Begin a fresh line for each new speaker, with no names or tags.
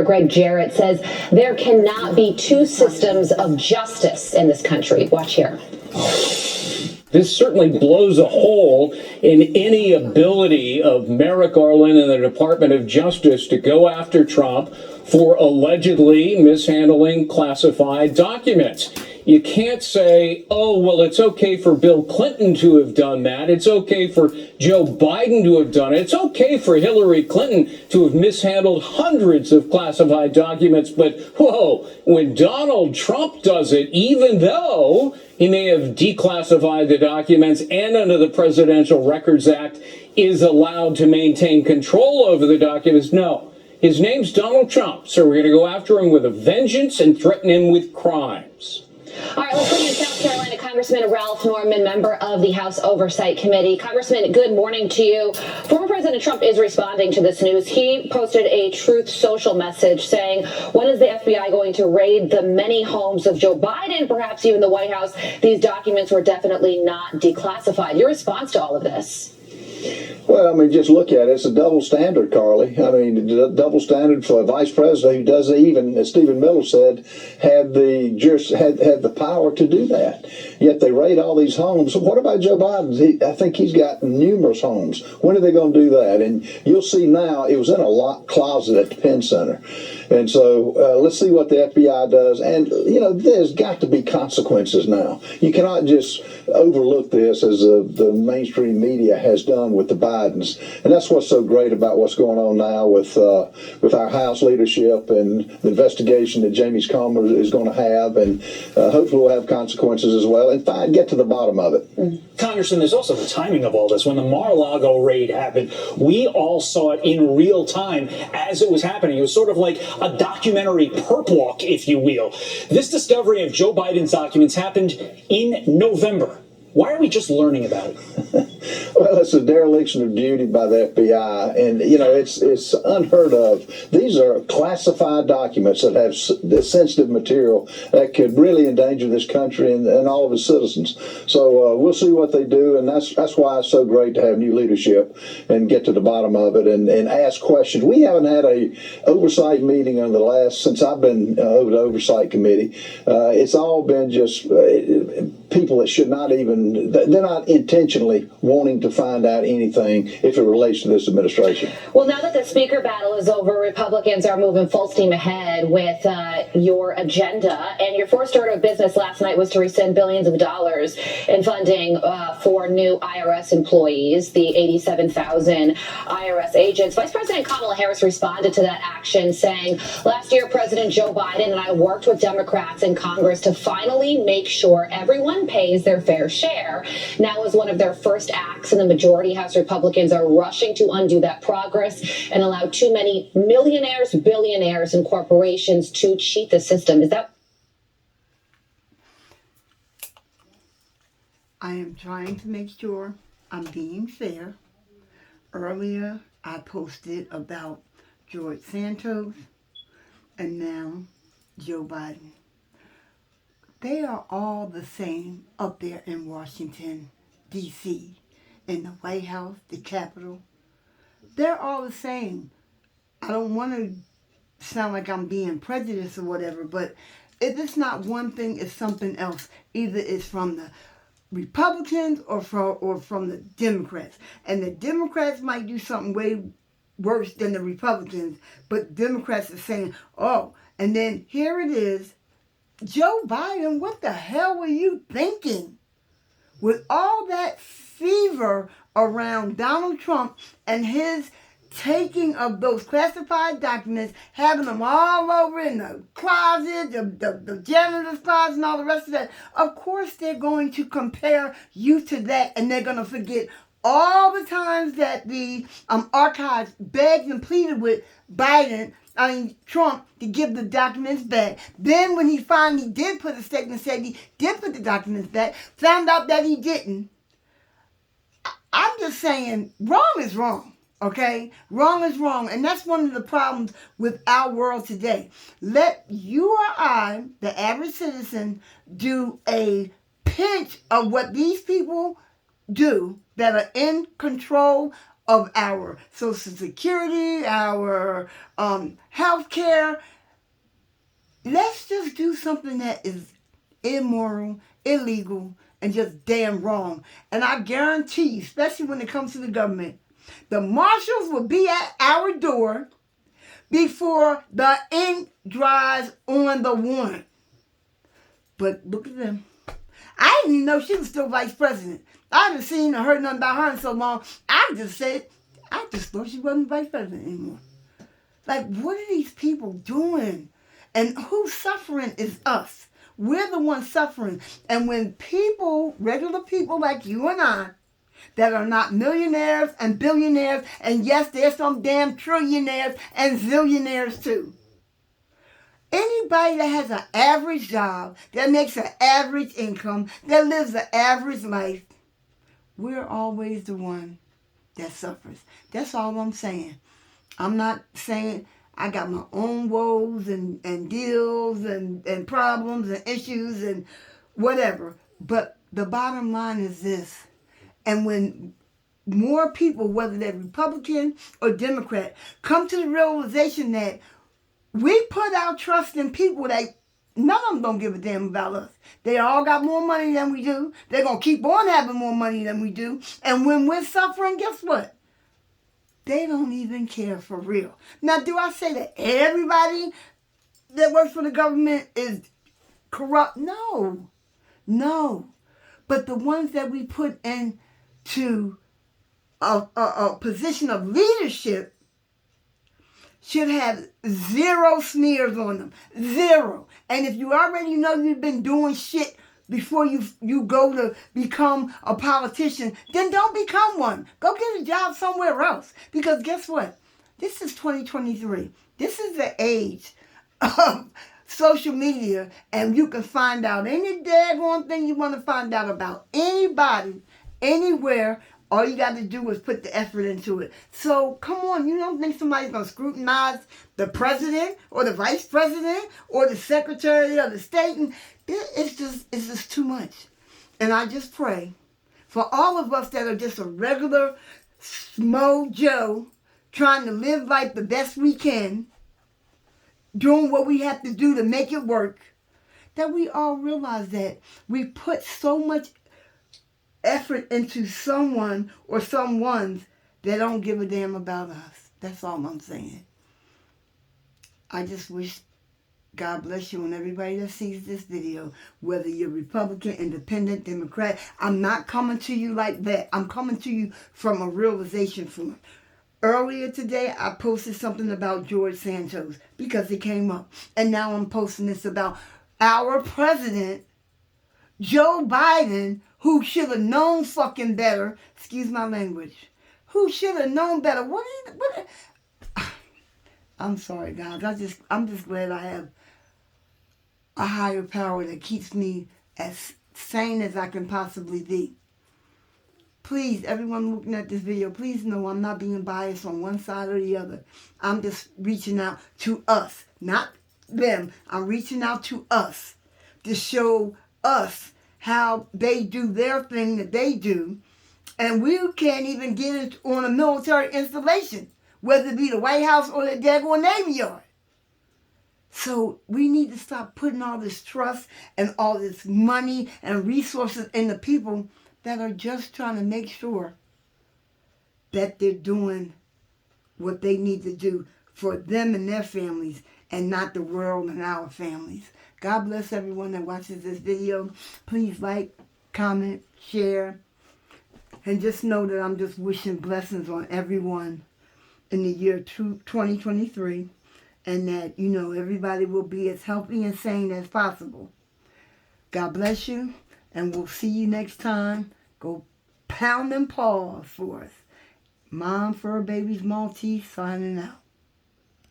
Greg Jarrett says there cannot be two systems of justice in this country. Watch here.
This certainly blows a hole in any ability of Merrick Garland and the Department of Justice to go after Trump for allegedly mishandling classified documents. You can't say, oh, well, it's okay for Bill Clinton to have done that. It's okay for Joe Biden to have done it. It's okay for Hillary Clinton to have mishandled hundreds of classified documents. But, whoa, when Donald Trump does it, even though he may have declassified the documents and under the Presidential Records Act is allowed to maintain control over the documents, no. His name's Donald Trump, so we're going to go after him with a vengeance and threaten him with crimes.
All right, let's go to South Carolina. Congressman Ralph Norman, member of the House Oversight Committee. Congressman, good morning to you. Former President Trump is responding to this news. He posted a Truth Social message saying, when is the FBI going to raid the many homes of Joe Biden, perhaps even the White House? These documents were definitely not declassified. Your response to all of this?
Well, I mean, just look at it. It's a double standard, Carly. I mean, double standard for a vice president who doesn't even, as Stephen Miller said, have the power to do that. Yet they raid all these homes. What about Joe Biden? I think he's got numerous homes. When are they going to do that? And you'll see now, it was in a locked closet at the Penn Center. And so let's see what the FBI does. And, you know, there's got to be consequences now. You cannot just overlook this as the mainstream media has done with the Bidens. And that's what's so great about what's going on now with our House leadership and the investigation that Jamie Comer is going to have. And hopefully we'll have consequences as well and get to the bottom of it.
Congressman, there's also the timing of all this. When the Mar-a-Lago raid happened, we all saw it in real time as it was happening. It was sort of like a documentary perp walk, if you will. This discovery of Joe Biden's documents happened in November. Why are we just learning about it?
Well, it's a dereliction of duty by the FBI, and you know it's unheard of. These are classified documents that have sensitive material that could really endanger this country and all of its citizens. So we'll see what they do, and that's why it's so great to have new leadership and get to the bottom of it and ask questions. We haven't had a oversight meeting since I've been over the oversight committee. It's all been just people that should not even. They're not intentionally wanting to find out anything if it relates to this administration.
Well, now that the speaker battle is over, Republicans are moving full steam ahead with your agenda. And your first order of business last night was to rescind billions of dollars in funding for new IRS employees, the 87,000 IRS agents. Vice President Kamala Harris responded to that action, saying, last year, President Joe Biden and I worked with Democrats in Congress to finally make sure everyone pays their fair share. Now is one of their first acts, and the majority House Republicans are rushing to undo that progress and allow too many millionaires, billionaires, and corporations to cheat the system. Is that?
I am trying to make sure I'm being fair. Earlier, I posted about George Santos and now Joe Biden. They are all the same up there in Washington, D.C., in the White House, the Capitol. They're all the same. I don't want to sound like I'm being prejudiced or whatever, but if it's not one thing, it's something else. Either it's from the Republicans or from the Democrats. And the Democrats might do something way worse than the Republicans, but Democrats are saying, oh, and then here it is. Joe Biden, what the hell were you thinking? With all that fever around Donald Trump and his taking of those classified documents, having them all over in the closet, the janitor's closet and all the rest of that, of course they're going to compare you to that, and they're going to forget all the times that the archives begged and pleaded with Trump to give the documents back. Then when he finally did put a statement, said he did put the documents back, found out that he didn't. I'm just saying, wrong is wrong, okay? Wrong is wrong. And that's one of the problems with our world today. Let you or I, the average citizen, do a pinch of what these people do that are in control of our Social Security, our health care. Let's just do something that is immoral, illegal, and just damn wrong. And I guarantee you, especially when it comes to the government, the marshals will be at our door before the ink dries on the warrant. But look at them. I didn't even know she was still vice president. I haven't seen or heard nothing about her in so long. I just thought she wasn't vice president anymore. Like, what are these people doing? And who's suffering is us. We're the ones suffering. And when people, regular people like you and I, that are not millionaires and billionaires, and yes, there's some damn trillionaires and zillionaires too. Anybody that has an average job, that makes an average income, that lives an average life, we're always the one that suffers. That's all I'm saying. I'm not saying I got my own woes and deals and problems and issues and whatever. But the bottom line is this. And when more people, whether they're Republican or Democrat, come to the realization that we put our trust in people that none of them don't give a damn about us. They all got more money than we do. They're going to keep on having more money than we do. And when we're suffering, guess what? They don't even care for real. Now, do I say that everybody that works for the government is corrupt? No. No. But the ones that we put into a position of leadership should have zero smears on them. Zero. And if you already know you've been doing shit before you go to become a politician, then don't become one. Go get a job somewhere else. Because guess what? This is 2023. This is the age of social media, and you can find out any daggone thing you want to find out about anybody, anywhere. All you got to do is put the effort into it. So, come on, you don't think somebody's going to scrutinize the president or the vice president or the secretary of the state? And it's just too much. And I just pray for all of us that are just a regular Smo Joe trying to live life the best we can, doing what we have to do to make it work, that we all realize that we put so much effort into someone or someones that don't give a damn about us. That's all I'm saying. I just wish God bless you and everybody that sees this video, whether you're Republican, Independent, Democrat. I'm not coming to you like that. I'm coming to you from a realization point. Earlier today, I posted something about George Santos because it came up. And now I'm posting this about our president, Joe Biden, who should have known fucking better. Excuse my language. Who should have known better. I'm sorry, guys. I'm just glad I have a higher power that keeps me as sane as I can possibly be. Please, everyone looking at this video, please know I'm not being biased on one side or the other. I'm just reaching out to us, not them. I'm reaching out to us to show us how they do their thing that they do. And we can't even get it on a military installation, whether it be the White House or the daggone Navy Yard. So we need to stop putting all this trust and all this money and resources in the people that are just trying to make sure that they're doing what they need to do for them and their families and not the world and our families. God bless everyone that watches this video. Please like, comment, share, and just know that I'm just wishing blessings on everyone in the year 2023, and that, everybody will be as healthy and sane as possible. God bless you, and we'll see you next time. Go pound them paws for us. Mom Fur Babies Maltese signing out.